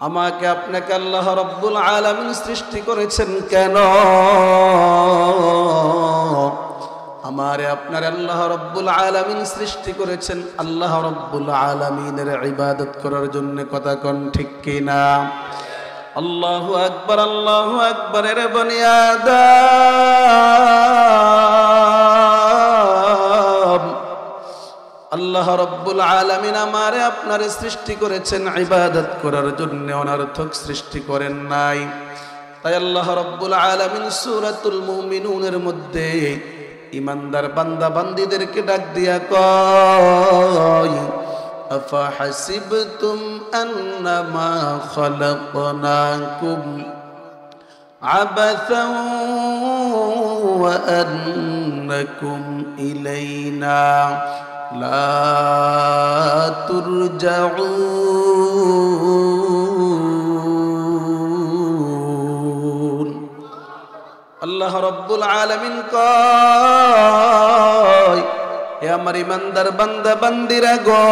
আমাকে আপনাকে আল্লাহ রাব্বুল আলামিন সৃষ্টি করেছেন কেন? আমারে আপনার আল্লাহ রাব্বুল আলামিন সৃষ্টি করেছেন আল্লাহ রাব্বুল আলামিনের ইবাদত করার জন্য। কথা কোন ঠিক কিনা? আল্লাহু আকবার, আল্লাহু আকবার। রে বনি আদম, আল্লাহ রাব্বুল আলামিন আমারে আপনারে সৃষ্টি করেছেন ইবাদত করার জন্য, অনর্থক সৃষ্টি করেন নাই। তাই আল্লাহ রাব্বুল আলামিন সূরাতুল মুমিনুনের মধ্যে ইমানদার বান্দা বান্দীদেরকে ডাক দিয়া কয়, আফা হাসিবতুম আন্নামা খালাকনাকুম আবাসান ওয়া আন্নাকুম ইলাইনা লা তুরজাউন। আল্লাহ রাব্বুল আলামিন কয়, হে আমার ইমানদার বান্দা বান্দিরা গো,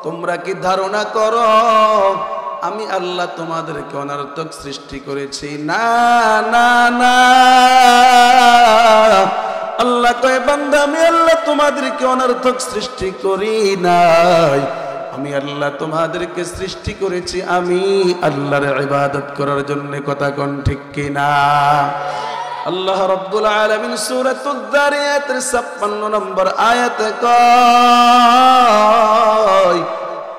তোমরা কি ধারণা করো আমি আল্লাহ তোমাদেরকে অনর্থক সৃষ্টি করেছি? না না না, আল্লাহ কয় বান্দা আমি আল্লাহ তোমাদেরকে অনর্থক সৃষ্টি করি নাই। আমি আল্লাহ তোমাদেরকে সৃষ্টি করেছি আমি আল্লাহর ইবাদত করার জন্য। কথা কোন ঠিক কিনা? আল্লাহ রাব্বুল আলামিন সূরাতুদ যারিয়াতের ৫৬ নম্বর আয়াতে কয়,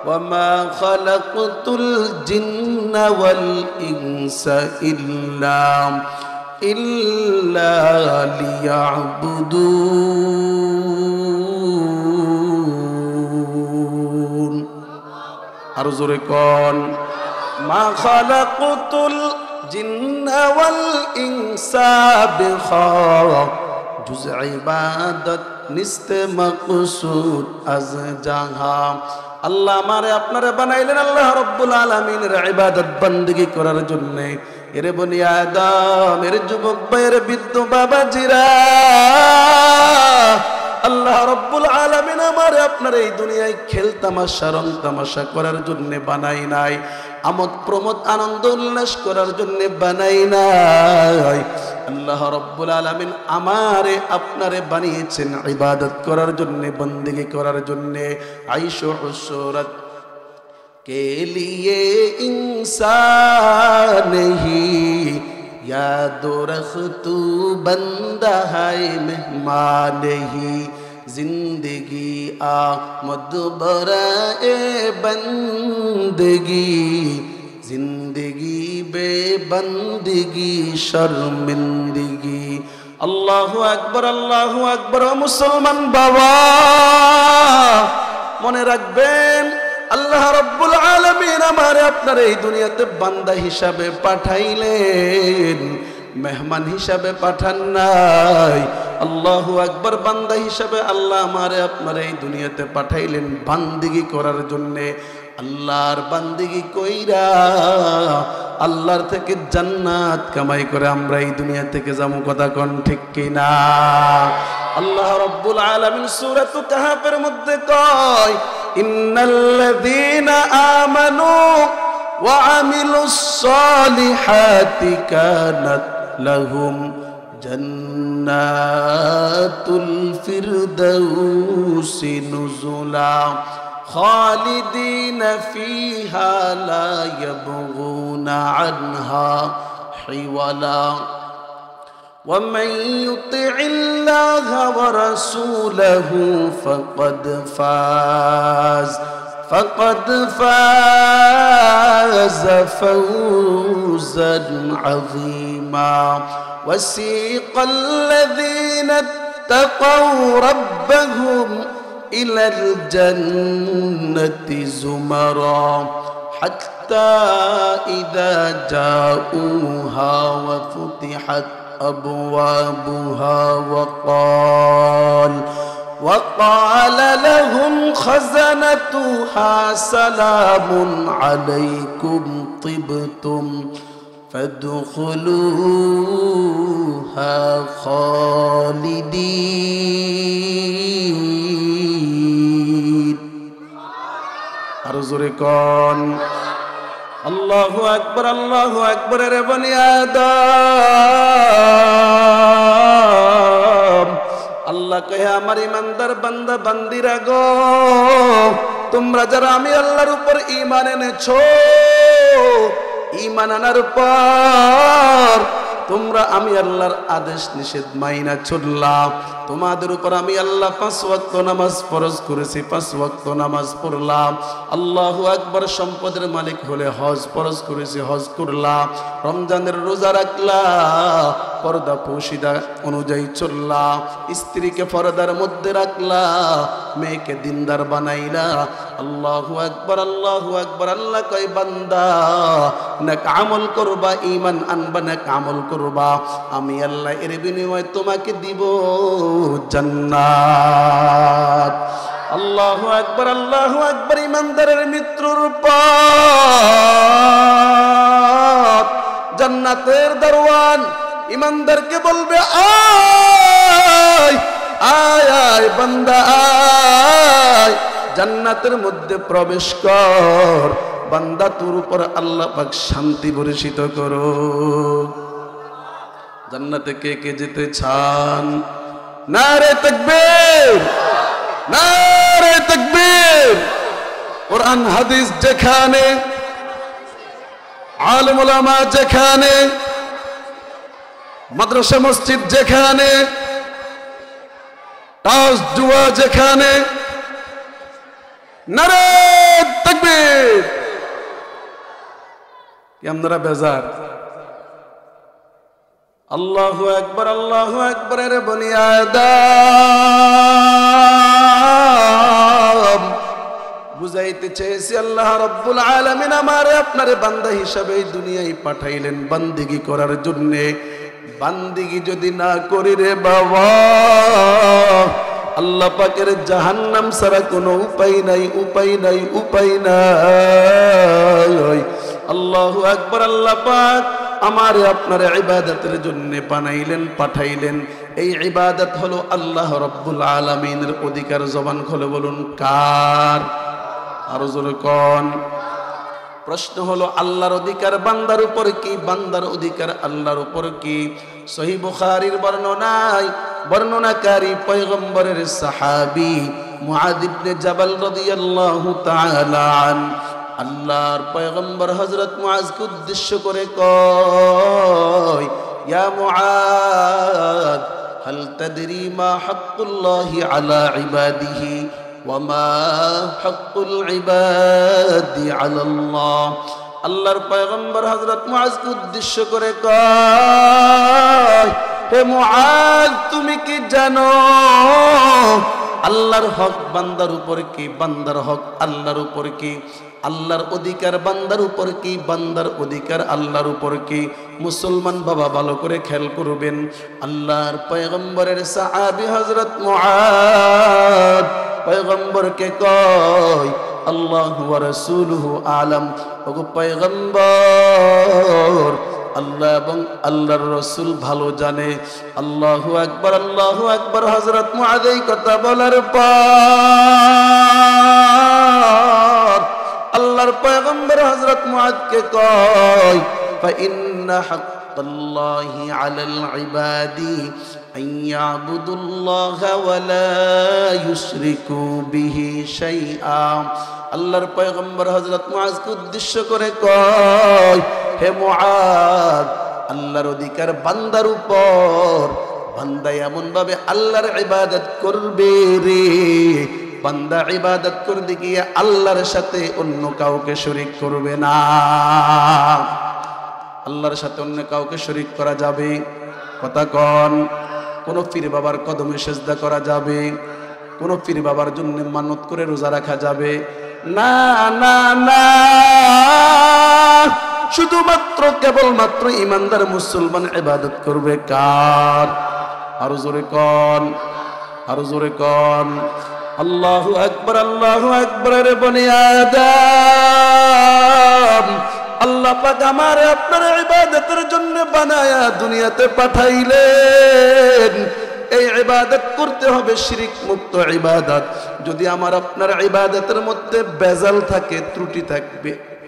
ওয়ামা খালাকতুল জিন্না ওয়াল ইনসা ইল্লা লিয়াবুদুন। আর জোরে কোন, মা খালাকতুল জিন্না ওয়াল ইনসা জুজ ইবাদত নিস্তে মাকসুদ আজ জাহা। আল্লাহ আমারে আপনারে বানাইলেন আল্লাহ রাব্বুল আলামিনের ইবাদত বندگی করার জন্য। এরে বনি আদম, এর যুবক ভাইয়ের বৃদ্ধ বাবাজিরা, আল্লাহ রাব্বুল আলামিন আমারে আপনার এই দুনিয়ায় খেল তামাশা রং তামাশা করার জন্য বানাই নাই, আমোদ প্রমোদ আনন্দ উল্লাস করার জন্য বানাই নাই। আল্লাহ রাব্বুল আলামিন আমারে আপনারে বানিয়েছেন ইবাদত করার জন্য, বندگی করার জন্য। আইশু উসরত के लिए इंसान ही याद रख तू बंदा है मेहमान ही जिंदगी आमद बराए बंदगी जिंदगी बेबंदगी शर्मिंदगी। अल्लाहु अकबर। मुसलमान बाबा মনে রাখবেন, আল্লাহ রাব্বুল আলামিন আমারে আপনার এই দুনিয়াতে বান্দা হিসাবে পাঠাইলেন, মেহমান হিসাবে পাঠান নাই। আল্লাহু আকবার। বান্দা হিসাবে আল্লাহ আমারে আপনার এই দুনিয়াতে পাঠাইলেন বান্দিগি করার জন্য। আল্লাহর বান্দিগি কইরা আল্লাহর থেকে জান্নাত কামাই করে আমরা এই দুনিয়া থেকে যাবো। কথা কোন ঠিক কিনা? আল্লাহ রাব্বুল আলামিন সূরাতুল কাহফের মধ্যে কয়, ইন্নাল্লাযীনা আমানু ওয়া আমিলুস সালিহাতি কানাত লাহুম জান্নাতুল ফিরদাউসি নুজুলা খালিদিনা ফিহা লা ইয়াবগুনা আনহা হিওয়ালা। ومن يطع الله ورسوله فقد فاز فوزا عظيما. وسيق الذين اتقوا ربهم إلى الجنة زمرا حتى إذا جاءوها وفتحت أبوابها وقال لهم خزنتها سلام عليكم طبتم فادخلوها خالدين. আর জোরে কোন আল্লাহু আকবার, আল্লাহু আকবার। রে বনি আদম, আল্লাহ কহে আমার ইমানদার বান্দা বান্দিরা গো, তোমরা যারা আমি আল্লাহর উপর ঈমান এনেছো, ঈমান আনার পর তোমরা আমি আল্লাহর আদেশ নিষেধ মাইনা চললা, তোমাদের উপর আমি আল্লাহ 5 ওয়াক্ত নামাজ ফরজ করেছি, 5 ওয়াক্ত নামাজ পড়লাম। আল্লাহু আকবার। সম্পদের মালিক হলে হজ ফরজ করেছি, হজ করলা। রমজানের রোজা রাখলা, পর্দা পোশিদা অনুযায়ী চললা, স্ত্রীকে পর্দার মধ্যে রাখলা, মেয়েকে দিনদার বানাইলা। আল্লাহু আকবার, আল্লাহু আকবার। আল্লাহ কয় বান্দা নেক আমল করবা, ঈমান আনবা, নেক আমল করবা, আমি আল্লাহ এর বিনিময়ে তোমাকে দিব জান্নাত। আল্লাহু আকবার, আল্লাহু আকবার। ইমানদারের মৃত্যুর পর জান্নাতের দরওয়ান ইমানদারকে বলবে আয় আয় আয় বান্দা আয়, জান্নাতের মধ্যে প্রবেশ কর। বান্দা তোর উপর আল্লাহ পাক শান্তি বর্ষিত করো। জান্নাতে কে কে যেতে চান? নারে তাকবীর, নারে তাকবীর। কোরআন হাদিস যেখানে, আলেম ওলামা যেখানে, মাদ্রাসা মসজিদ যেখানে, তাস জুয়া যেখানে, নারে তাকবীর। কি আপনারা বেজার? আল্লাহু আকবার, আল্লাহু আকবার। রে বনি আদম, বুঝাইতে চেয়েছি আল্লাহ রাব্বুল আলামিন আমারে আপনারে বান্দা হিসাবে এই দুনিয়ায় পাঠাইলেন বান্দিগি করার জন্য। বান্দিগি যদি না করি রে বাবা, আল্লাহ পাকের জাহান্নাম ছাড়া কোনো উপায় নাই, উপায় নাই, উপায় নাই। আল্লাহু আকবার। আল্লাহ পাক আমারে আপনার ইবাদতের জন্য বানাইলেন, পাঠাইলেন। এই ইবাদত হলো আল্লাহ রাব্বুল আলামিনের অধিকার। জবান খুলে বলুন কার? আরো জোরে কোন? প্রশ্ন হলো আল্লাহর অধিকার বান্দার উপর কি, বান্দার অধিকার আল্লাহর উপর কি? সহিহ বুখারীর বর্ণনায় বর্ণনাকারী পয়গম্বরের সাহাবী মুআয ইবনে জাবাল রাদিয়াল্লাহু তাআলা আন, আল্লাহর পয়গম্বর হযরত মুআযকে উদ্দেশ্য করে কয়, ইয়া মুআয হাল তাদরি মা হাক্কুল্লাহি আলা ইবাদিহি ওয়া মা হাক্কুল ইবাদি আলাল্লাহ। আল্লাহর পয়গম্বর হযরত মুআযকে উদ্দেশ্য করে কয়, হে মুআয তুমি কি জানো আল্লাহর হক বান্দার উপর কি, বান্দার হক আল্লাহর উপর কি? আল্লাহর অধিকার বান্দার উপর কি, বান্দার অধিকার আল্লাহর উপর কি? মুসলমান বাবা ভালো করে খেয়াল করবেন। আল্লাহর পয়গম্বরের সাহাবী হযরত মুআয পয়গম্বরকে কয়, আল্লাহু ওয়া রাসূলুহু আলাম। ওগো পয়গম্বর, আল্লাহ এবং আল্লাহর রাসূল ভালো জানে। আল্লাহু আকবার, আল্লাহু আকবার। হযরত মুআয এই কথা বলার পর আল্লাহর পয়গম্বর হযরত মুআযকে কয়, ফাইন্না হাক্কাল্লাহি আলাল ইবাদি আন ইয়াবুদুল্লাহা ওয়া লা ইউশরিকু বিহি শাইআ। আল্লাহর পয়গম্বর হযরত মুআযকে উদ্দেশ্য করে কয়, হে মুআয, আল্লাহর অধিকার বান্দার উপর, বান্দা এমন ভাবে আল্লাহর ইবাদত করবে রে, বান্দা ইবাদত করতে গিয়ে আল্লাহর সাথে অন্য কাউকে শরীক করবে না। আল্লাহর সাথে অন্য কাউকে শরীক করা যাবে? কথা কন। কোন পীর বাবার কদমে সেজদা করা যাবে? কোন পীর বাবার জন্য মানত করে রোজা রাখা যাবে? না না না, শুধুমাত্র কেবলমাত্র ইমানদার মুসলমান ইবাদত করবে কার? আরো জোরে কন, আরো জোরে কন। আল্লাহু আকবার, আল্লাহু আকবার। রে বনি আদম, আল্লাহ পাক আমার আপনার ইবাদতের জন্য বানায়া দুনিয়াতে পাঠাইলেন। এই ইবাদত করতে হবে শিরক মুক্ত ইবাদত। যদি আমার আপনার ইবাদতের মধ্যে বেজাল থাকে,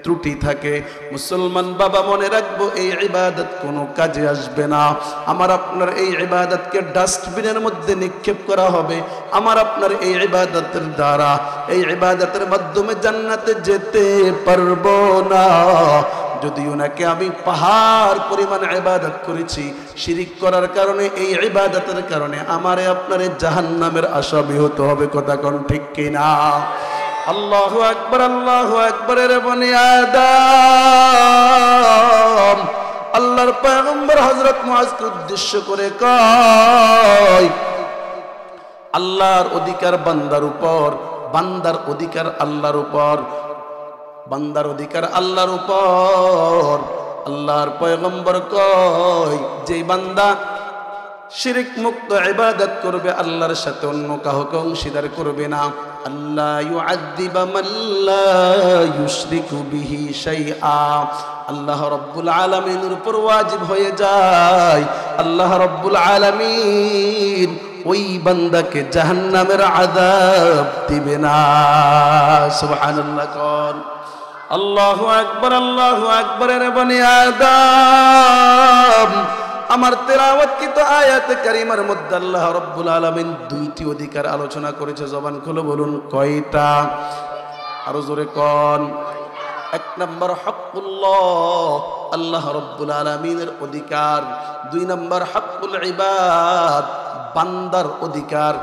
ত্রুটি থাকে, মুসলমান বাবা মনে রাখবো এই ইবাদত কোনো কাজে আসবে না। আমার আপনার এই ইবাদতকে ডাস্টবিনের মধ্যে নিক্ষেপ করা হবে। আমার আপনার এই ইবাদতের দ্বারা, এই ইবাদতের মাধ্যমে জান্নাতে যেতে পারবো না। যদি ওনাকে আমি পাহাড় পরিমাণ ইবাদত করেছি, শিরিক করার কারণে, এই ইবাদতের কারণে আমারে আপনারে জাহান্নামের আসামি হতে হবে। কথা কোন ঠিক কিনা? আল্লাহু আকবার, আল্লাহু আকবার। রে বনি আদম, আল্লাহর পয়গম্বর হযরত মুআজকে উদ্দেশ্য করে কয়, আল্লাহর অধিকার বান্দার উপর, বান্দার অধিকার আল্লাহর উপর, বান্দার অধিকার আল্লাহর উপর। আল্লাহর পয়গম্বর কয়, যে বান্দা শিরক মুক্ত ইবাদত করবে, আল্লাহর সাথে অন্য কাউকে অংশীদার করবে না, আল্লাহ ইউআযযিবা মান লা ইউশরিকু বিহি শাইআ, আল্লাহ রাব্বুল আলামিনের উপর ওয়াজিব হয়ে যায়, আল্লাহ রাব্বুল আলামিন ওই বান্দাকে জাহান্নামের আযাব দিবে না। সুবহানাল্লাহ। কোন আল্লাহু আকবার, আল্লাহু আকবার। রে বনি আদম, আমার তেলাওয়াতকৃত আয়াতে কারিমার মধ্যে আল্লাহ রাব্বুল আলামিন দুইটি অধিকার আলোচনা করেছে। জবান খুলে বলুন কয়টা? আরো জোরে কোন। এক নম্বর হকুল্লাহ, আল্লাহ রাব্বুল আলামিনের অধিকার। দুই নম্বর হকুল ইবাদ, বান্দার অধিকার।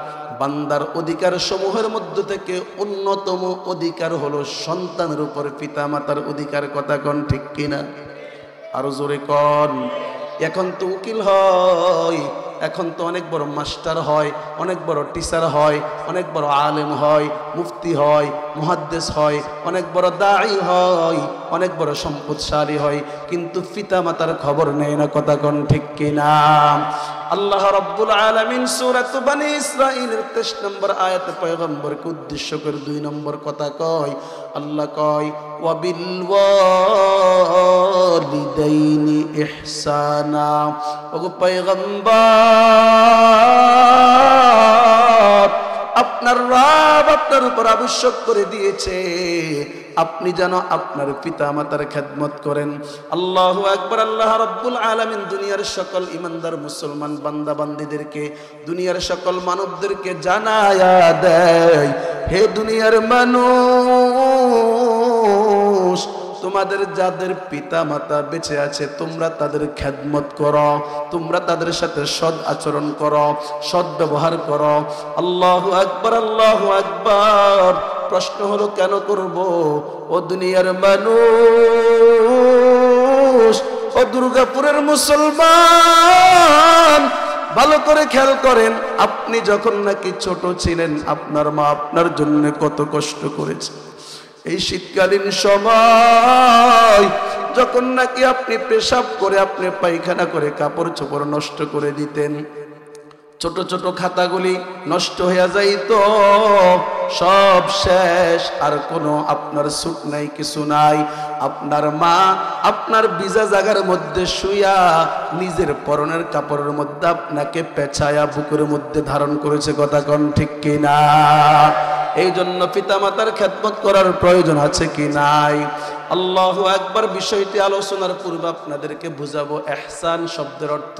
বান্দার অধিকার সমূহের মধ্য থেকে অন্যতম অধিকার হলো সন্তানের উপর পিতামাতার অধিকার। কথা কোন ঠিক কিনা? আরো জোরে কোন। এখন তো উকিল হয়, এখন তো অনেক বড় মাস্টার হয়, অনেক বড় টিচার হয়, অনেক বড় আলেম হয়, মুফতি হয়, মুহাদ্দিস হয়, অনেক বড় দাঈ হয়, অনেক বড় সম্পদশালী হয়, কিন্তু পিতা মাতার খবর নেই না। কথা কোন ঠিক কিনা? আল্লাহ রাব্বুল আলামিন সূরা বনী ইসরাঈলের 23 নম্বর আয়াতে পয়গম্বরকে উদ্দেশ্য করে 2 নম্বর কথা কয়। আল্লাহ কয়, ওয়া বিল ওয়ালিদাইনি ইহসানা। ওগো পয়গম্বর, আপনার রব আপনার উপর আবশ্যক করে দিয়েছে আপনি যেন আপনার পিতা মাতার খেদমত করেন। আল্লাহু আকবার। আল্লাহ রাব্বুল আলামিন দুনিয়ার সকল ইমানদার মুসলমান বান্দা বান্দীদেরকে, দুনিয়ার সকল মানবদেরকে জানায়া দেয়, হে দুনিয়ার মানুষ, তোমাদের যাদের পিতা মাতা বেঁচে আছে তোমরা তাদের খেদমত করো, তোমরা তাদের সাথে সৎ আচরণ করো, সৎ ব্যবহার করো। আল্লাহু আকবার, আল্লাহু আকবার। প্রশ্ন হলো কেন করব? ও দুনিয়ার মানুষ, ও দুর্গাপুরের মুসলমান, ভালো করে খেয়াল করেন, আপনি যখন নাকি ছোট ছিলেন আপনার মা আপনার জন্য কত কষ্ট করেছে। এই শীতকালীন সময় যখন নাকি আপনি পেশাব করে, আপনি পায়খানা করে কাপড় চোপড় নষ্ট করে দিতেন, ছোট ছোট খাতাগুলি নষ্ট হয়ে যাইত, সব শেষ, আর কোনো আপনার সুট নাই, কিছু নাই। আপনার মা আপনার ভিজা জায়গার মধ্যে শুইয়া নিজের পরনের কাপড়ের মধ্যে আপনাকে পেছায়া বুকের মধ্যে ধারণ করেছে। কথা কোন ঠিক কিনা? এই জন্য পিতামাতার খেদমত করার প্রয়োজন আছে কি নাই? আল্লাহু আকবার। বিষয়টি আলোচনার পূর্বে আপনাদেরকে বুঝাবো ইহসান শব্দের অর্থ।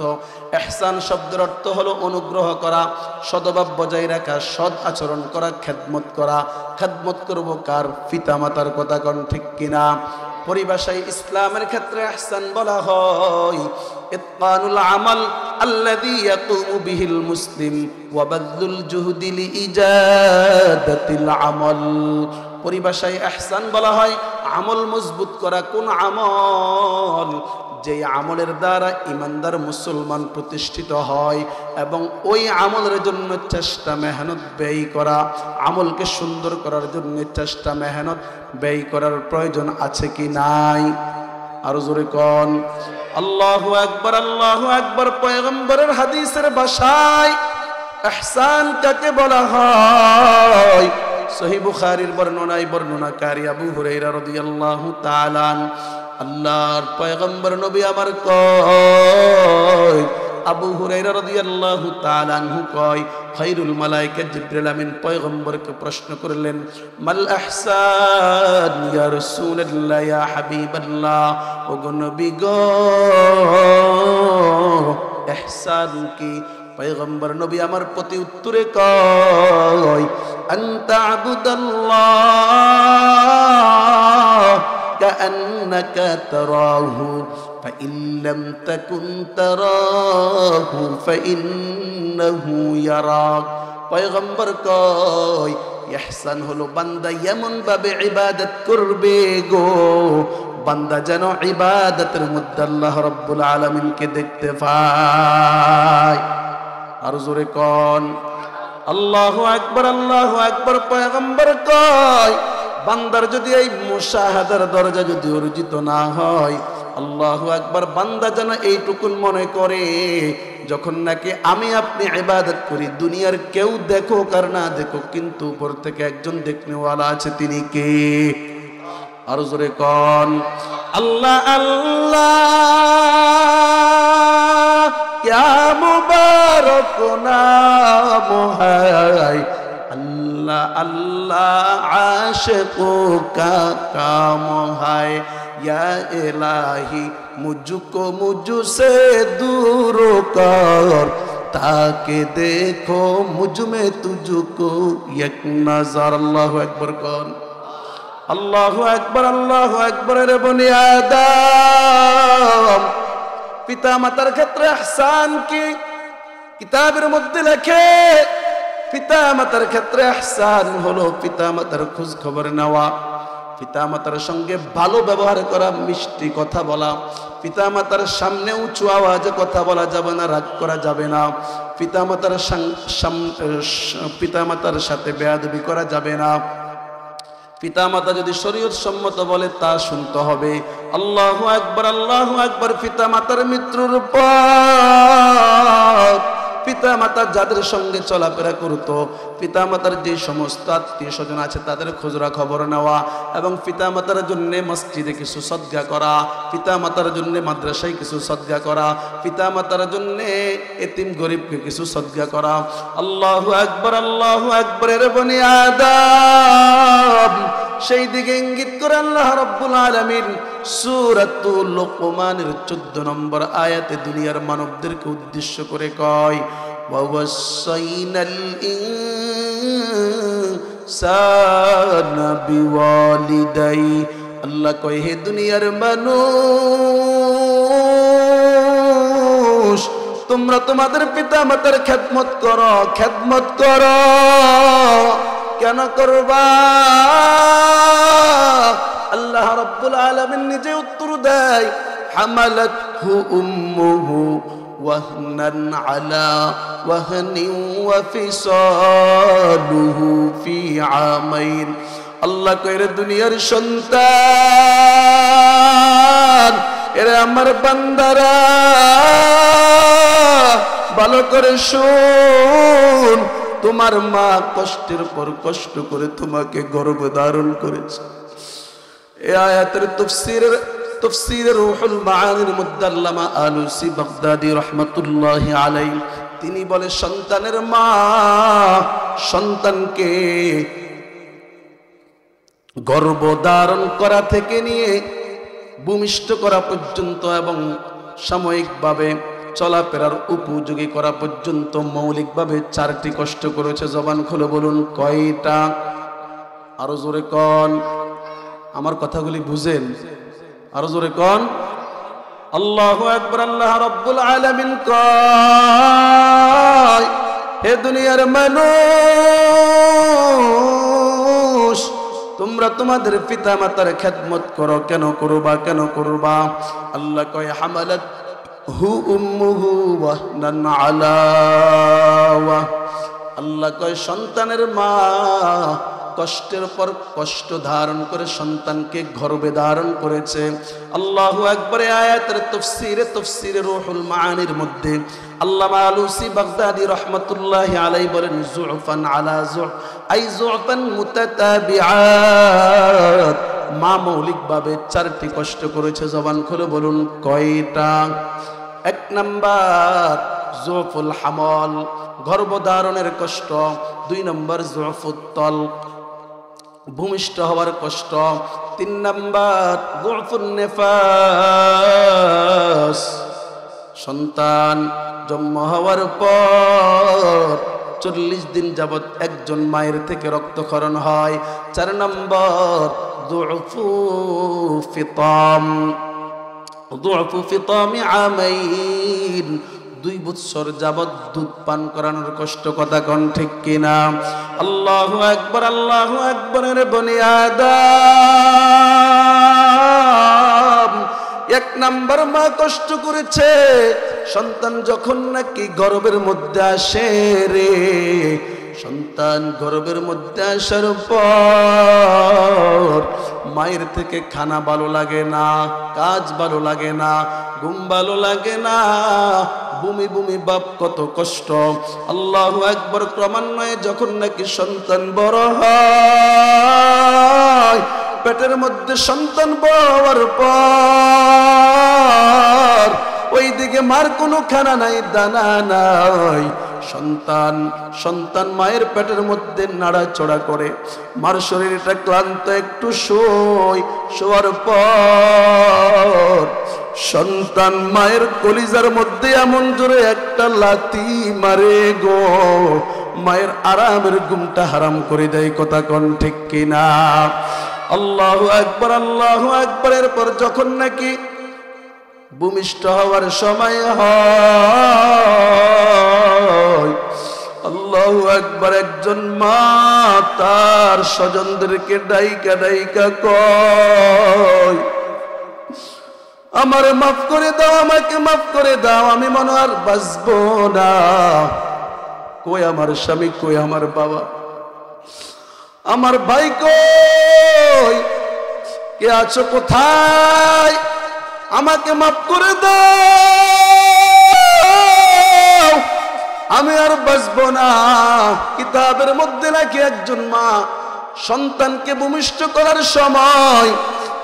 ইহসান শব্দের অর্থ হলো অনুগ্রহ করা, সদ্ভাব বজায় রাখা, সৎ আচরণ করা, খেদমত করা। খেদমত করব কার? পিতামাতার। কথা কোন ঠিক কিনা? পরিভাষায় ইসলামের ক্ষেত্রে ইহসান বলা হয় ইতকানুল আমাল আল্লাযী ইয়াকুমু বিহিল মুসলিম ওয়া বাযলুল জুহদি লিইজাদাতিল আমাল। পরিভাষায় ইহসান বলা হয় আমল মজবুত করা। কোন আমল? যে আমলের দ্বারা ইমানদার মুসলমান প্রতিষ্ঠিত হয় এবং ওই আমলের জন্য চেষ্টা মেহনত ব্যয় করা, আমলকে সুন্দর করার জন্য চেষ্টা মেহনত ব্যয় করার প্রয়োজন আছে কি নাই? আরো জোরে কোন আল্লাহু আকবার, আল্লাহু আকবার। পয়গম্বরের হাদিসের ভাষায় ইহসান কাকে বলা হয়? সহিহ বুখারীর বর্ণনায় বর্ণনাকারী আবু হুরায়রা রাদিয়াল্লাহু তাআলা আল্লাহর পয়গম্বর নবী আমার কয়, আবু হুরায়রা রাদিয়াল্লাহু তাআলা আনহু কয় খায়রুল মালায়েকা জিবরিল আমিন পয়গম্বরকে প্রশ্ন করলেন মাল ইহসান ইয়া রাসূলুল্লাহ ইয়া হাবিবাল্লাহ ওগো নবী গো ইহসান কি পয়গম্বর নবী আমার প্রতি উত্তরে কয় আনতা আবুদাল্লাহ কাআন্নাকা তারাহু فإن لم تكن تراه فإنه يراك পয়গম্বর কয় ইহসান হলো বান্দা এমন ভাবে ইবাদত করবে গো বান্দা যেন ইবাদতের মধ্যে আল্লাহ রাব্বুল আলামিনকে দেখতে পায়। আর জোরে কোন আল্লাহু আকবার। পয়গম্বর কয় বান্দার যদি এই মুশাহাদার দরজা যদি অর্জিত না হয়, আল্লাহু আকবার, বান্দা যেন এইটুকুন মনে করে যখন নাকি আমি আপনি ইবাদত করি দুনিয়ার কেউ দেখো আর না দেখো কিন্তু উপর থেকে একজন দেখনেওয়ালা আছে, তিনি কে? আর জোরে কোন আল্লাহ আল্লাহ। क्या मुबारक नाम है अल्लाह अल्लाह आशिकों का काम है या इलाही मुझको मुझसे दूर कर ताकि देखो मुझ में तुझको एक नजर। अल्लाह अकबर कौन अल्लाह अकबर रे बनी आदम পিতা মাতার ক্ষেত্রে ইহসান কি কিতাবের মধ্যে লেখে পিতা মাতার ক্ষেত্রে ইহসান হলো পিতা মাতার খোঁজ খবর নেওয়া, পিতা মাতার সঙ্গে ভালো ব্যবহার করা, মিষ্টি কথা বলা, পিতা মাতার সামনে উঁচু আওয়াজে কথা বলা যাবে না, রাগ করা যাবে না, পিতা মাতার সাথে বেয়াদবি করা যাবে না, পিতামাতা যদি শরীয়ত সম্মত বলে তা শুনতে হবে। আল্লাহু আকবার। পিতামাতার মৃত্যুর পর পিতামাতা যাদের সঙ্গে চলাফেরা করত, পিতামাতার যে সমস্ত আত্মীয় স্বজন আছে তাদের খোঁজরা খবর নেওয়া এবং পিতামাতার জন্য মসজিদে কিছু সদকা করা, পিতামাতার জন্য মাদ্রাসায় কিছু সদকা করা, পিতামাতার জন্য এতিম গরিবকে কিছু সদকা করা। আল্লাহু আকবার এর বনি আদম সেই দিকে ইঙ্গিত করে আল্লাহ রাব্বুল আলামিন সূরাতুল লুকমানের 14 নম্বর আয়াতে দুনিয়ার মানবদেরকে উদ্দেশ্য করে কয় ওয়াসাইনাল ইনসানা বিওয়ালিদাই। আল্লাহ কয় হে দুনিয়ার মানুষ তোমরা তোমাদের পিতামাতার খেদমত করো। কেন করবা? আল্লাহ রাব্বুল আলামিন নিজে উত্তর দেয় হামালাতহু উম্মুহু ওয়াহনান আলা ওয়াহনিন ওয়া ফিসালুহু ফি আমাইন। আল্লাহ কইরে দুনিয়ার সন্তান এরে আমার বান্দারা ভালো করে শুন, তোমার মা কষ্টের পর কষ্ট করে তোমাকে গর্ভে ধারণ করেছে। এই আয়াতের তাফসীরের রূহুল মাআনির মধ্যে আল্লামা আলুসি বাগদাদি রাহমাতুল্লাহি আলাইহি তিনি বলে সন্তানের মা সন্তানকে গর্ভধারণ করা থেকে নিয়ে ভূমিষ্ঠ করা পর্যন্ত এবং সাময়িকভাবে চলাফেরার উপযোগী করা পর্যন্ত মৌলিকভাবে 4টি কষ্ট করেছে। জবান খুলে বলুন কয়টা? আরো জোরে কোন, আমার কথাগুলি বুঝেন, আরো জোরে কোন আল্লাহু আকবার। আল্লাহ রাব্বুল আলামিন কয় হে দুনিয়ার মানুষ তোমরা তোমাদের পিতা মাতার খেদমত করো। কেন করবা? আল্লাহ কয় হামালাত হু উম্মুহু ওয়াহনান আলা ওয়া। আল্লাহ কয় সন্তানের মা কষ্টের পর কষ্ট ধারণ করে সন্তানকে গর্ভে ধারণ করেছে। আল্লাহু আকবার। আয়াতের তাফসীরে রূহুল মাআনির মধ্যে আল্লামা আলুসি বাগদাদি রাহমাতুল্লাহি আলাইহি বলেন যুফান আলা যুফ আই যুফান মুতাতাবিআত। মা মৌলিকভাবে 4টি কষ্ট করেছে। জবান খুলে বলুন কয়টা? এক নাম্বার যুফুল হামল, গর্ভধারণের কষ্ট। 2 নম্বর যুফুত তলক, ভূমিষ্ঠ হওয়ার কষ্ট। 3 নাম্বার যুফুন নিফাস, সন্তান জন্ম হওয়ার পর 40 দিন যাবত একজন মায়ের থেকে রক্তক্ষরণ হয়। 4 নম্বর যুফু ফিতাম, যুফু ফিতামি আমাইন, 2 বছর যাবত দুধ পান করানোর কষ্ট। কথা কোন ঠিক কিনা? আল্লাহু আকবার, আল্লাহু আকবার। রে বনি আদম, 1 নাম্বার মা কষ্ট করেছে। সন্তান যখন নাকি গর্ভের মধ্যে আসে রে, সন্তান গর্ভের মধ্যে আসার পর মায়ের থেকে খানা ভালো লাগে না, কাজ ভালো লাগে না, ঘুম ভালো লাগে না, বমি বমি বাপ কত কষ্ট। আল্লাহু আকবার। ক্রমান্বয়ে যখন নাকি সন্তান বড় হয়, পেটের মধ্যে সন্তান বড় হওয়ার পর ওইদিকে মার কোনো খানা নাই, দানা নাই। সন্তান মায়ের পেটের মধ্যে নাড়াচড়া করে, মার শরীরটা ক্লান্ত, একটু শোয়ার পর সন্তান মায়ের কলিজার মধ্যে এমন জোরে একটা লাথি মারে গো, মায়ের আরামের ঘুমটা হারাম করে দেয়। কথা কোন ঠিক কিনা? আল্লাহু আকবার, আল্লাহু আকবার। এরপর যখন নাকি ভূমিষ্ঠ হওয়ার সময় হয়, আল্লাহু আকবার, একজন মা তার স্বজনদেরকে ডাইকা ডাইকা কয়, আমারে মাফ করে দাও, আমাকে মাফ করে দাও, আমি মনে আর বাঁচবো না। কই আমার স্বামী, কই আমার বাবা, আমার ভাই কই, কে আছো কোথায়? আমাকে মাফ করে দাও, আমি আর বাঁচবো না। কিতাবের মধ্যে নাকি একজন মা সন্তানকে ভূমিষ্ঠ করার সময়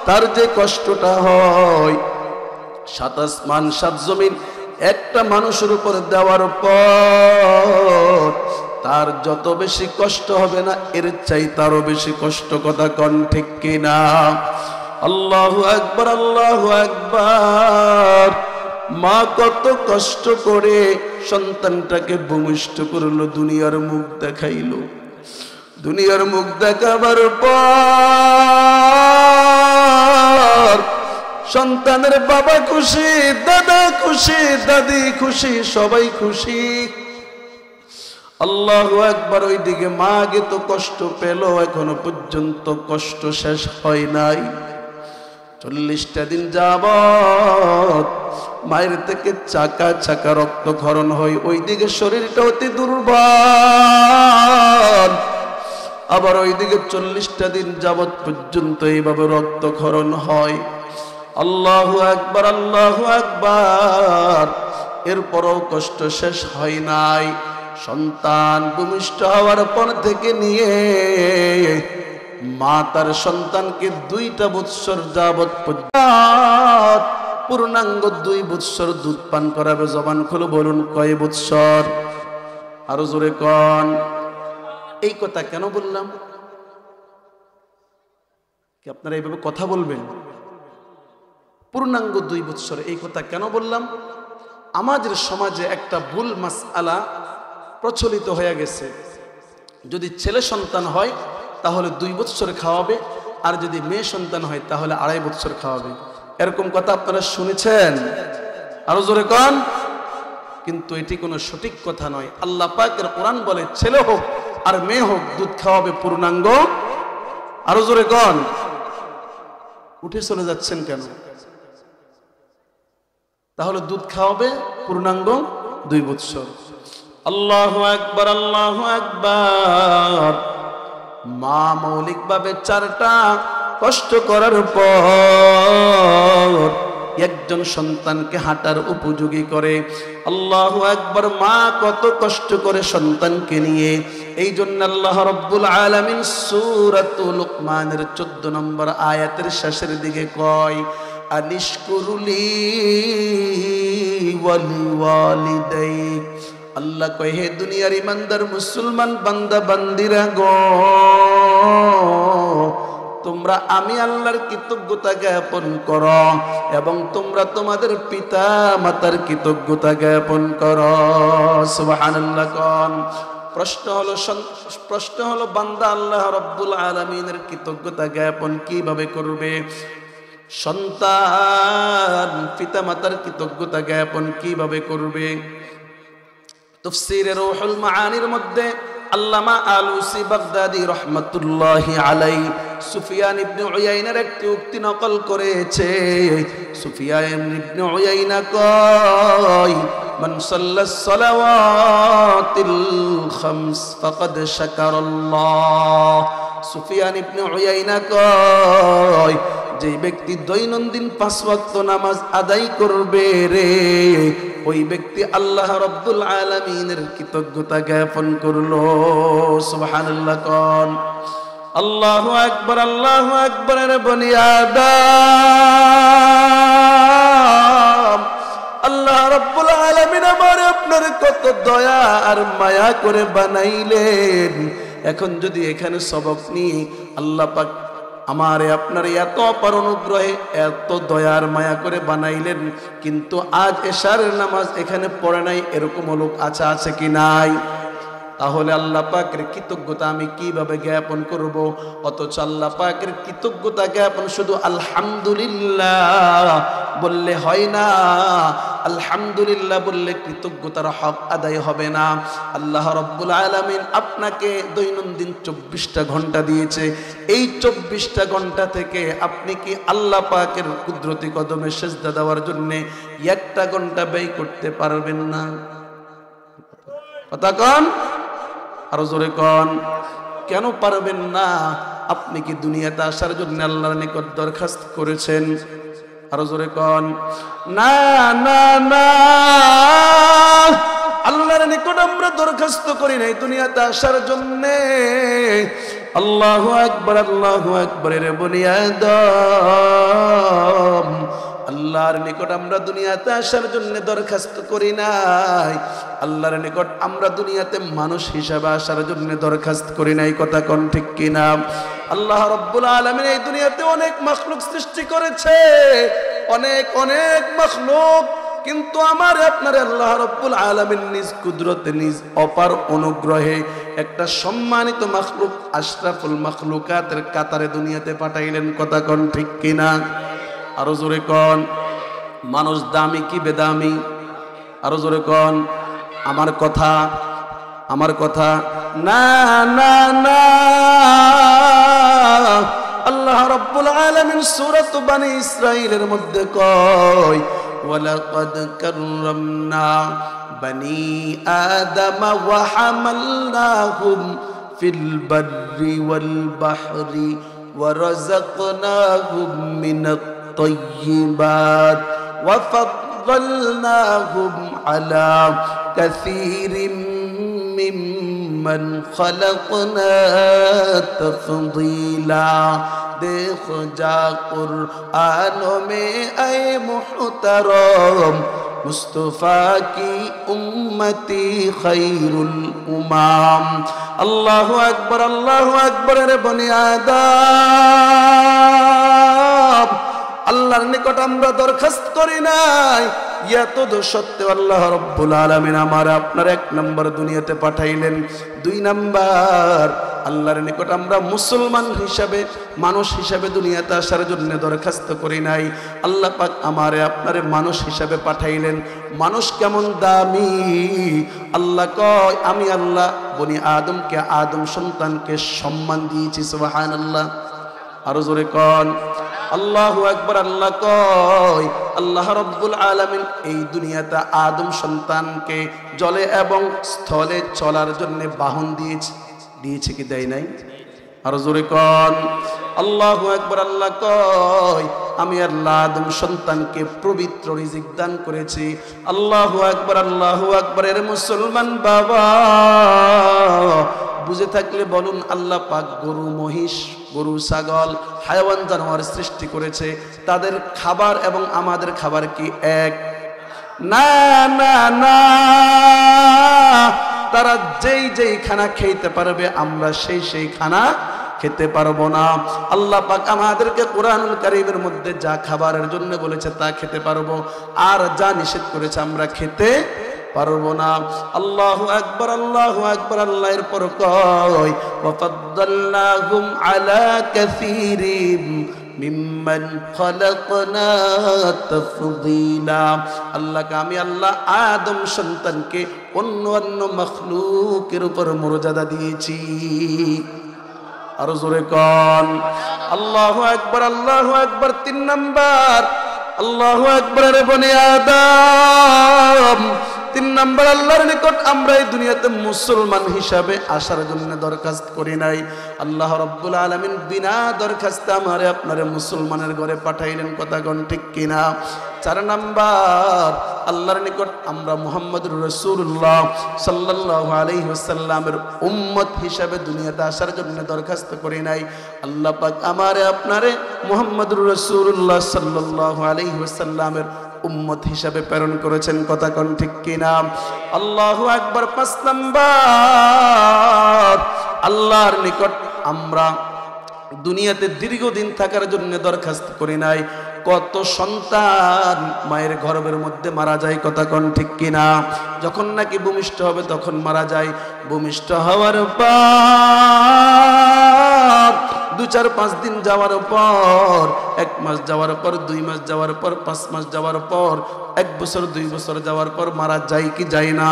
তার যে কষ্টটা হয়, 7 আসমান 7 জমিন একটা মানুষের উপর দেওয়ার পর তার যত বেশি কষ্ট হবে না, এর চাই তারও বেশি কষ্ট। কথা কোন ঠিক কিনা? আল্লাহু আকবার, আল্লাহু আকবার। মা কত কষ্ট করে সন্তানটাকে ভূমিষ্ঠ করলো, দুনিয়ার মুখ দেখাইলো। দুনিয়ার মুখ দেখাবার পর সন্তানের বাবা খুশি, দাদা খুশি, দাদি খুশি, সবাই খুশি। আল্লাহু আকবার। ওইদিকে মা আগে তো কষ্ট পেল, এখনো পর্যন্ত কষ্ট শেষ হয় নাই। 40টা দিন যাবত মায়ের থেকে চাকা চাকা রক্তক্ষরণ হয়। ওইদিকে শরীরটা অতি দুর্বল, আবার ওইদিকে 40টা দিন যাবত পর্যন্ত এইভাবে রক্তক্ষরণ হয়। আল্লাহু আকবার, আল্লাহু আকবার। এরপরও কষ্ট শেষ হয় নাই। সন্তান ভূমিষ্ঠ হওয়ার পর থেকে নিয়ে মা তার সন্তানকে 2টা বৎসর যাবত পূর্ণাঙ্গ 2 বৎসর দুধ পান করাবে। জবান খুলে বলুন, কয় বৎসর? আরো জোরে কন। এই কথা কেন বললাম? কি আপনারা এইভাবে কথা বলবেন? পূর্ণাঙ্গ 2 বৎসর, এই কথা কেন বললাম? আমাদের সমাজে একটা ভুল মাসআলা প্রচলিত হয়ে গেছে। যদি ছেলে সন্তান হয় তাহলে 2 বৎসর খাওয়াবে, আর যদি মেয়ে সন্তান হয় তাহলে 2.5 বৎসর খাওয়াবে। এরকম কথা আপনারা শুনেছেন? আরো জোরে কন। কিন্তু এটি কোনো সঠিক কথা নয়। আল্লাহ পাকের কোরআন বলে ছেলে হোক আর মেয়ে হোক দুধ খাওয়াবে পূর্ণাঙ্গ। আরো জোরে কন। উঠে চলে যাচ্ছেন কেন? তাহলে দুধ খাওয়াবে পূর্ণাঙ্গ 2 বৎসর। আল্লাহু আকবার, আল্লাহু আকবার। মা মৌলিকভাবে 4টা কষ্ট করার পর একজন সন্তানকে হাঁটার উপযোগী করে। আল্লাহু আকবার। মা কত কষ্ট করে সন্তানকে নিয়ে। এই জন্য আল্লাহ রাব্বুল আলামিন সূরাতুল লুকমানের 14 নম্বর আয়াতের শেষের দিকে কয়, আনিশকুরুলি ওয়ালিওয়ালিদাইক। আল্লাহ কয় হে দুনিয়ার ইমানদার মুসলমান বান্দা বান্দিরা গো, তোমরা আমি আল্লাহর কৃতজ্ঞতা জ্ঞাপন করো এবং তোমরা তোমাদের পিতা মাতার কৃতজ্ঞতা জ্ঞাপন করো। সুবহানাল্লাহ কোন। প্রশ্ন হলো বান্দা আল্লাহ রাব্বুল আলামিনের কৃতজ্ঞতা জ্ঞাপন কিভাবে করবে? সন্তান পিতা মাতার কৃতজ্ঞতা জ্ঞাপন কিভাবে করবে? তাফসীরে রূহুল মাআনির মধ্যে আল্লামা আলুসি বাগদাদি রহমাতুল্লাহি আলাইহি সুফিয়ান ইবনে উয়াইনার একটি উক্তি নকল করেছে। সুফিয়ান ইবনে উয়াইনা কয়, মান সাল্লাস সালাওয়াতিল খামস ফাকাদ শাকারাল্লাহ। সুফিয়ান ইবনে উয়াইনা কয়, যে ব্যক্তি দৈনন্দিন 5 ওয়াক্ত নামাজ আদায় করবে রে, ওই ব্যক্তি আল্লাহ রাব্বুল আলামিনের কৃতজ্ঞতা জ্ঞাপন করলো। সুবহানাল্লাহ কোন। আল্লাহু আকবার, আল্লাহু আকবার। রে বনি আদম, আল্লাহ রাব্বুল আলামিন আমার আপনার কত দয়া আর মায়া করে বানাইলেন। এখন যদি এখানে সবক নিয়ে আল্লাহ পাক আমারে আপনার এত অপার অনুগ্রহে এত দয়ার মায়া করে বানাইলেন, কিন্তু আজ এশার নামাজ এখানে পড়ে নাই, এরকম লোক আছে কি নাই? তাহলে আল্লাহ পাকের কৃতজ্ঞতা আমি কিভাবে জ্ঞাপন করব? অথচ আল্লাহ পাকের কৃতজ্ঞতা জ্ঞাপন শুধু আলহামদুলিল্লাহ বললে হয় না। আলহামদুলিল্লাহ বললে কৃতজ্ঞতার হক আদায় হবে না। আল্লাহ রাব্বুল আলামিন আপনাকে দৈনন্দিন 24টা ঘন্টা দিয়েছে। এই 24টা ঘন্টা থেকে আপনি কি আল্লাহ পাকের কুদরতি কদমে সেজদা দেওয়ার জন্য 1টা ঘন্টা ব্যয় করতে পারবেন না? কথা কন, আরো জোরে কন। কেন পারবেন না? আপনি কি দুনিয়াতে আসার জন্য আল্লাহর নিকট দরখাস্ত করেছেন? আরো জোরে কন। না না না, আল্লাহর নিকট আমরা দরখাস্ত করি নাই দুনিয়াতে আসার জন্য। আল্লাহু আকবার, আল্লাহু আকবার। রে বনি আদম, আল্লাহর নিকট আমরা দুনিয়াতে আসার জন্য দরখাস্ত করি নাই। আল্লাহর নিকট আমরা দুনিয়াতে মানুষ হিসাবে আসার জন্য দরখাস্ত করি নাই। কথা কোন ঠিক কিনা? আল্লাহ রাব্বুল আলামিন এই দুনিয়াতে অনেক মাখলুক সৃষ্টি করেছে, অনেক অনেক মাখলুক, কিন্তু আমার আপনার আল্লাহ রাব্বুল আলামিন নিজ কুদরতে নিজ অপার অনুগ্রহে একটা সম্মানিত মাখলুক আশরাফুল মাখলুকাতের কাতারে দুনিয়াতে পাঠাইলেন। কথা কোন ঠিক কিনা? আরো জোরে কন। মানুষ দামি কি বেদামি? আরো জোরে কন। আমার কথা, আমার কথা। না না না, আল্লাহ রাব্বুল আলামিন সূরাত বনি ইসরাঈলের মধ্যে কয়, ওয়ালাকাদ কাররামনা বনি আদম ওয়া হামালনাহুম ফিল বাররি ওয়াল বাহরি ওয়া রাযাকনাহুম মিনাত طيبات وفضلناهم على كثير ممن خلقنا تفضيلا। देख जा कुरानों में ऐ मुहतरम, मुस्तफा की उम्मती खैरुल उमाम। अल्लाहु अकबर, अल्लाहु अकबर। रे बनी आदम, আল্লাহর নিকট আমরা দরখাস্ত করি নাই। এত সত্ত্বেও আল্লাহ রাব্বুল আলামিন আমার আপনার 1 নম্বর দুনিয়াতে পাঠাইলেন। 2 নম্বর, আল্লাহর নিকট আমরা মুসলমান হিসাবে মানুষ হিসাবে দুনিয়াতে আসার জন্য দরখাস্ত করি নাই। আল্লাহ পাক আমারে আপনারে মানুষ হিসাবে পাঠাইলেন। মানুষ কেমন দামি! আল্লাহ কয়, আমি আল্লাহ বনি আদমকে, আদম সন্তানকে সম্মান দিয়েছি। সুবহানাল্লাহ। আরো জোরে কন। আল্লাহু আকবার। আল্লাহ কয়, আল্লাহ রাব্বুল আলামিন এই দুনিয়াতে আদম সন্তানকে জলে এবং স্থলে চলার জন্য বাহন দিয়েছে কি দেয় নাই? আরো জোরে কন। আল্লাহু আকবার। আল্লাহ কয়, আমি আল্লাহ আদম সন্তানকে পবিত্র রিজিক দান করেছি। আল্লাহু আকবার, আল্লাহু আকবার। এর মুসলমান বাবা, বুঝে থাকলে বলুন আল্লাহ পাক গরু মহিষ গরু ছাগল হায়াওয়ান জানোয়ার সৃষ্টি করেছে, তাদের খাবার এবং আমাদের খাবার কি এক? না না না, তারা যেই যেই খানা খেতে পারবে আমরা সেই সেই খানা খেতে পারবো না। আল্লাহ পাক আমাদেরকে কোরআনুল কারীমের মধ্যে যা খাবারের জন্য বলেছে তা খেতে পারবো, আর যা নিষেধ করেছে আমরা খেতে পারবো না। আল্লাহু আকবার, আল্লাহু আকবার। আল্লাহ এরপর কয় ওয়াফাদ্দালনাহুম আলা কাসীরিম মিম্মান খালাকনা তাফদীলা। আল্লাহকে আমি আল্লাহ আদম সন্তানকে অন্য অন্য মাখলুকের উপর মর্যাদা দিয়েছি। আরো জোরে কোন আল্লাহু আকবার, আল্লাহু আকবার। 3 নাম্বার আল্লাহু আকবার। রে বনি আদম, 3 নাম্বার আল্লাহর নিকট আমরা এই দুনিয়াতে মুসলমান হিসাবে আসার জন্য দরখাস্ত করি নাই। আল্লাহ রাব্বুল আলামিন বিনা দরখাস্তে আমারে আপনারে মুসলমানের ঘরে পাঠাইলেন, কথা কোন ঠিক কিনা? 4 নাম্বার আল্লাহর নিকট আমরা মুহাম্মদুর রাসূলুল্লাহ সাল্লাল্লাহু আলাইহি ওয়াসাল্লামের উম্মত হিসাবে দুনিয়াতে আসার জন্য দরখাস্ত করি নাই। আল্লাহ পাক আমারে আপনারে মুহাম্মদুর রাসূলুল্লাহ সাল্লাল্লাহু আলাইহি ওয়াসাল্লামের উম্মত হিসাবে প্রেরণ করেছেন, কথা কোন ঠিক কিনা? আল্লাহু আকবার। 5 নাম্বার আল্লাহর নিকট আমরা দুনিয়াতে দীর্ঘদিন থাকার জন্য দরখাস্ত করি নাই। কত সন্তান মায়ের গর্ভের মধ্যে মারা যায়, কথা কোন ঠিক কিনা? যখন নাকি ভূমিষ্ঠ হবে তখন মারা যায়। ভূমিষ্ঠ হওয়ার পর 2-4-5 দিন যাওয়ার পর, 1 মাস যাওয়ার পর, 2 মাস যাওয়ার পর, 5 মাস যাওয়ার পর, 1 বছর 2 বছর যাওয়ার পর মারা যায় কি যায় না?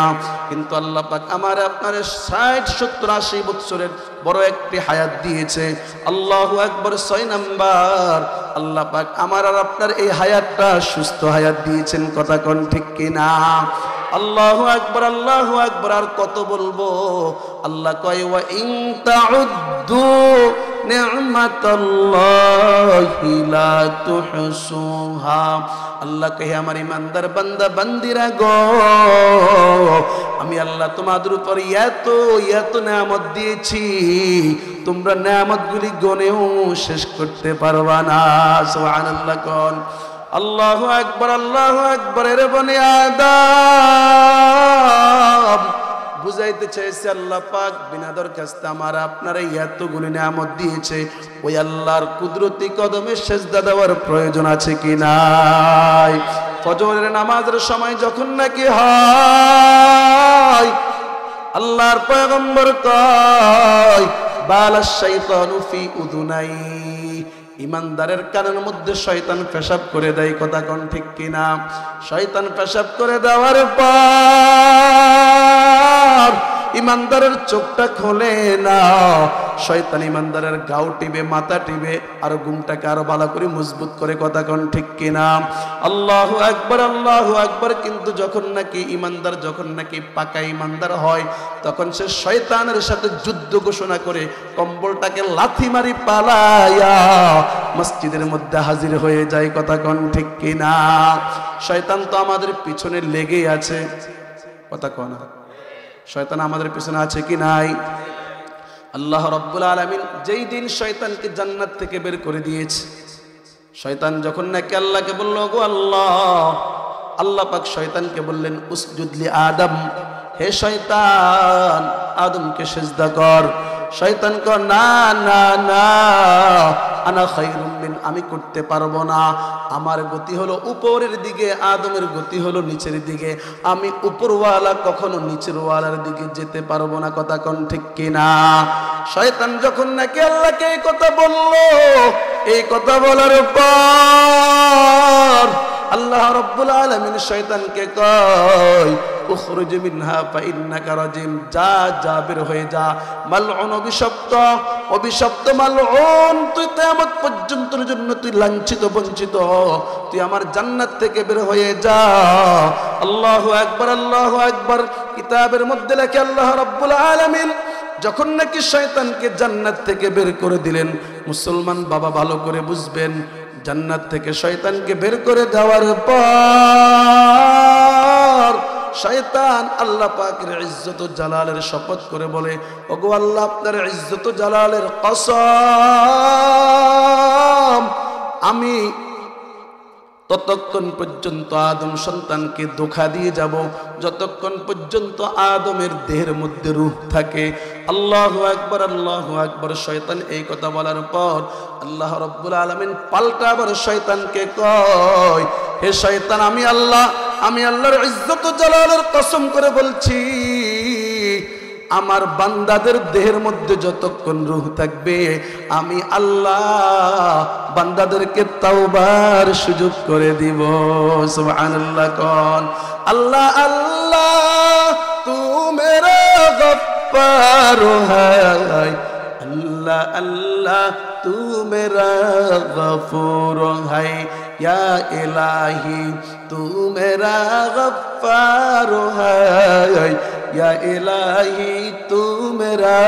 কিন্তু আল্লাহ পাক আমার আপনার 60-70-80 বছরের বড় একটি হায়াত দিয়েছে। আল্লাহু আকবার। 6 নাম্বার আল্লাহ পাক আমার আর আপনার এই হায়াতটা সুস্থ হায়াত দিয়েছেন, কথা কোন ঠিক কিনা? আল্লাহু আকবার, আল্লাহু আকবার। আর কত বলবো? আল্লাহ কয় ওয়া ইন তাউদ্দু নি'মাতাল্লাহি লা তুহসুহা। আল্লাহ কহে আমার ইমানদার বান্দা বান্দিরা গো, আমি আল্লাহ তোমাদের উপর এত এত নেয়ামত দিয়েছি, তোমরা নেয়ামতগুলি গনেও শেষ করতে পারবা না। সুবহানাল্লাহ কোন আল্লাহু আকবার, আল্লাহু আকবার। রে বনি আদম, বুঝাইতে চাইছে আল্লাহ পাক বিনা দরখাস্তে আমার আপনারা এতগুলি নিয়ামত দিয়েছে, ওই আল্লাহর কুদরতি কদমে সেজদা দেওয়ার প্রয়োজন আছে কি নাই? ফজরের নামাজের সময় যখন নাকি হয়, আল্লাহর পয়গম্বর কয় বালাশ শাইতানু ফি উযুনাই, ইমানদারের কানের মধ্যে শয়তান পেশাব করে দেয়, কথা কোন ঠিক কিনা? শয়তান পেশাব করে দেওয়ার পর ইমানদারের চোখটা খোলে না, শয়তান ইমানদারের গাও টিবে, মাথা টিবে, আর ঘুমটাকে আরো ভালো করে মজবুত করে, কথা কোন ঠিক কিনা? আল্লাহু আকবার, আল্লাহু আকবার। কিন্তু যখন নাকি ইমানদার যখন নাকি পাকা ইমানদার হয়, তখন সে শয়তানের সাথে যুদ্ধ ঘোষণা করে কম্বলটাকে লাথি মারি পালায়া মসজিদের মধ্যে হাজির হয়ে যায়, কথা কোন ঠিক কিনা? শয়তান তো আমাদের পিছনে লেগেই আছে, কথা কোন? শয়তান আমাদের পিছনে আছে কি নাই? আল্লাহ রাব্বুল আলামিন যেই দিন শয়তানকে জান্নাত থেকে বের করে দিয়েছে, শয়তান যখন নাকি আল্লাহকে বলল গো আল্লাহ, আল্লাহ পাক শয়তানকে বললেন উসজুদ লি আদম, হে শয়তান আদমকে সিজদা কর। শয়তান কয় না না না, আনা খায়রুম মিন, আমি করতে পারবো না, আমার গতি হলো উপরের দিকে, আদমের গতি হলো নিচের দিকে, আমি উপরওয়ালা কখনো নিচের ওয়ালার দিকে যেতে পারবো না, কথা কোন ঠিক কিনা? শয়তান যখন নাকি আল্লাহকে এই কথা বলল, এই কথা বলার পর আল্লাহ রাব্বুল আলামিন শয়তানকে কয় উখরুজ মিনহা ফাইন্নাকা রাজিম, যা যা বের হয়ে যা, মালউন, অভিশপ্ত, অভিশপ্ত মালউন, তুই কিয়ামত পর্যন্তের জন্য তুই লাঞ্ছিত বঞ্চিত, তুই আমার জান্নাত থেকে বের হয়ে যা। আল্লাহু আকবার, আল্লাহু আকবার। কিতাবের মধ্যে লেখে আল্লাহ রাব্বুল আলামিন যখন নাকি শয়তানকে জান্নাত থেকে বের করে দিলেন, মুসলমান বাবা ভালো করে বুঝবেন, জান্নাত থেকে শয়তানকে বের করে দেওয়ার পর শয়তান আল্লাহ পাকের ইজ্জত ও জালালের শপথ করে বলে, ওগো আল্লাহ, আপনার ইজ্জত ও জালালের কসম, আমি ততক্ষণ পর্যন্ত আদম সন্তানকে ধোঁকা দিয়ে যাব যতক্ষণ পর্যন্ত আদমের দেহের মধ্যে রূহ থাকে। আল্লাহু আকবার, আল্লাহু আকবার। শয়তান এই কথা বলার পর আল্লাহ রাব্বুল আলামিন পাল্টা আবার শয়তানকে কয়, হে শয়তান, আমি আল্লাহর ইজ্জত ও জালালের কসম করে বলছি, আমার বান্দাদের দেহের মধ্যে যতক্ষণ রূহ থাকবে আমি আল্লাহ বান্দাদেরকে তাওবার সুযোগ করে দিব। সুবহানাল্লাহ। কোন আল্লাহ আল্লাহ তু মেরা গফফার হায়, আল্লাহ আল্লাহ তু মেরা গফুর হায়, ইয়া ইলাহি তু মেরা গফফার হায়, या इलाही तू मेरा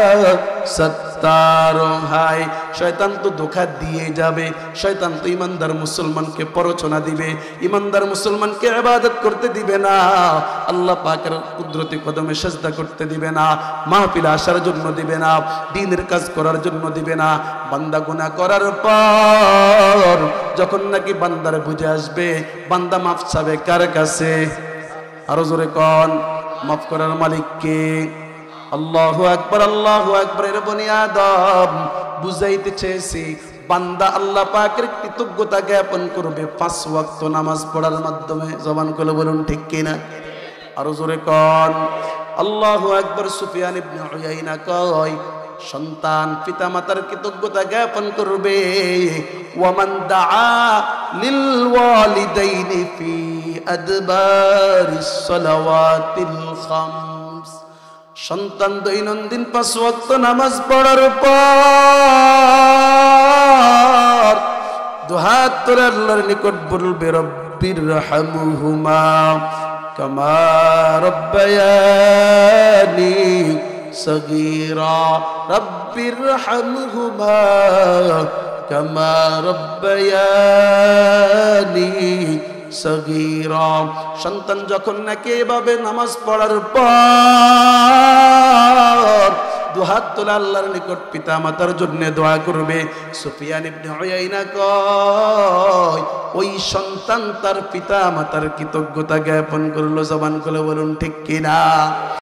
सत्तार हाय। शैतान तो धोखा दिए जाबे, शैतान तो ईमानदार मुसलमान के प्ररोचना दिबे, ईमानदार मुसलमान के इबादत करते दिबे ना, अल्लाह पाकेर कुदरती कदमे सजदा करते दिबे ना, महफिल आसार जन्य दिबे ना, दीनेर काज करार जन्य दिबे ना। बान्दा गुनाह करार पर जखन नाकि बान्दार बुझे आसबे, बान्दा माफ चाबे कार काछे? आरो जोरे कोन माफ करार मालिक के? আল্লাহু আকবার, আল্লাহু আকবার। এর বনি আদম বুঝাইতে চেয়েছি, বান্দা আল্লাহ পাকের কৃতজ্ঞতা জ্ঞাপন করবে 5 ওয়াক্ত নামাজ পড়ার মাধ্যমে। জবান খুলে বলুন ঠিক কিনা? আরো জোরে কোন আল্লাহু আকবার। সুফিয়ান ইবনে উয়াইনা কয়, সন্তান পিতামাতার কৃতজ্ঞতা জ্ঞাপন করবে। ওয়ামান দাআ লিল ওয়ালিদাইনি ফি আদবারিস সালাওয়াতিল খামস, সন্তান দৈনন্দিন 5 ওয়াক্ত নামাজ পড়ার পর দুহাত তুলে আল্লাহর নিকট বলবে, রব্বির রহমহুমা কামা রব্বায়ানি সগীরা, রব্বির রহমহুমা কামা রব্বায়ানি সগীরা। সন্তান যখন নাকি এভাবে নামাজ পড়ার পর দুহাত তুলে আল্লাহর নিকট পিতা মাতার জন্য দোয়া করবে। সুফিয়ান ইবনে উয়াইনা কয়, ওই সন্তান তার পিতা মাতার কৃতজ্ঞতা জ্ঞাপন করলো। জবান খুলে বলুন ঠিক কিনা?